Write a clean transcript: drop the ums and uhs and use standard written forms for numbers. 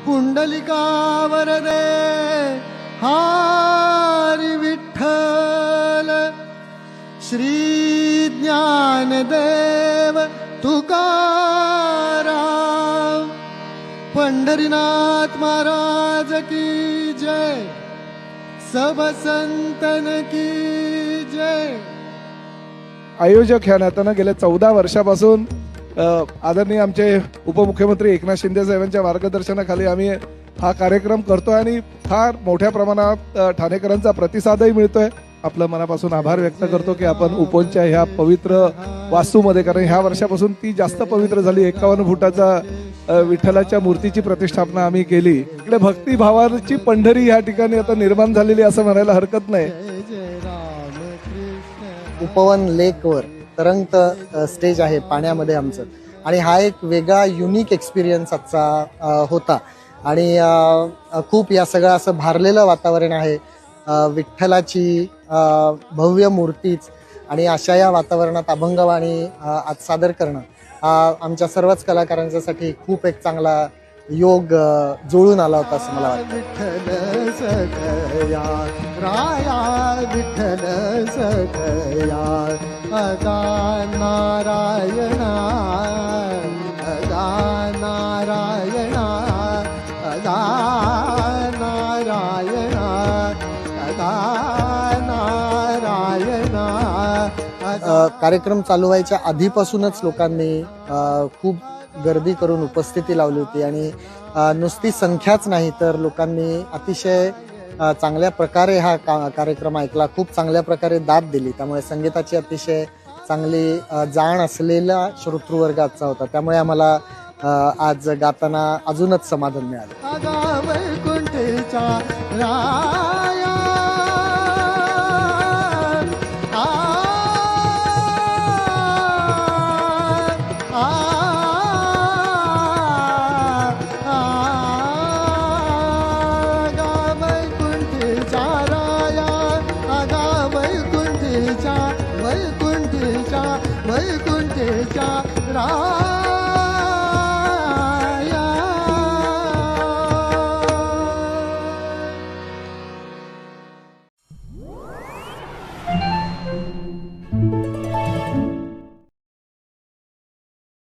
पुंडलिकावर दे हारी विठ्ठल, श्री ज्ञानदेव तुकाराम, पंढरीनाथ महाराज की जय, सब संतन की जय। आयोजक ह्या नात्यानं गेल्या 14 वर्षापासून आदरणीय आमचे उपमुख्यमंत्री एकनाथ शिंदे साहेबांच्या मार्गदर्शनाखाली आम्ही हा कार्यक्रम करतोय आणि फार मोठ्या प्रमाणात ठाणेकरांचा प्रतिसादही मिळतोय। आपलं मनापासून आभार व्यक्त करतो की आपण उपोनच्या ह्या पवित्र वास्तूमध्ये, कारण ह्या वर्षापासून ती जास्त पवित्र झाली, 51 फुटाचा विठ्ठलाच्या मूर्तीची प्रतिष्ठापना आम्ही केली। इकडे भक्तिभावाची पंढरी या ठिकाणी आता निर्माण झालेली असं म्हणायला हरकत नाही। उपवन लेकवर तरंगत स्टेज आहे पाण्यामध्ये आमचं, आणि हा एक वेगळा युनिक एक्सपिरियन्स आजचा होता। आणि खूप या सगळं असं भारलेलं वातावरण आहे, विठ्ठलाची भव्य मूर्तीच, आणि अशा या वातावरणात अभंगवाणी आज सादर करणं हा आमच्या सर्वच कलाकारांच्यासाठी खूप एक चांगला योग जुळून आला होता असं मला वाटतं। विठ्ठल सखया राया, विठ्ठल सखया अगा नारायणा, अगा नारायणा, अगा नारायणा, अगा नारायणा। कार्यक्रम चालू व्हायच्या आधीपासूनच लोकांनी खूप गर्दी करून उपस्थिती लावली होती, आणि नुसती संख्याच नाही तर लोकांनी अतिशय चांगल्या प्रकारे हा कार्यक्रम ऐकला, खूप चांगल्या प्रकारे दाद दिली। त्यामुळे संगीताची अतिशय चांगली जाण असलेला श्रोतृवर्ग आजचा होता, त्यामुळे आम्हाला आज गाताना अजूनच समाधान मिळालं। अगा वैकुंठीचा राया, वैकुंठीचा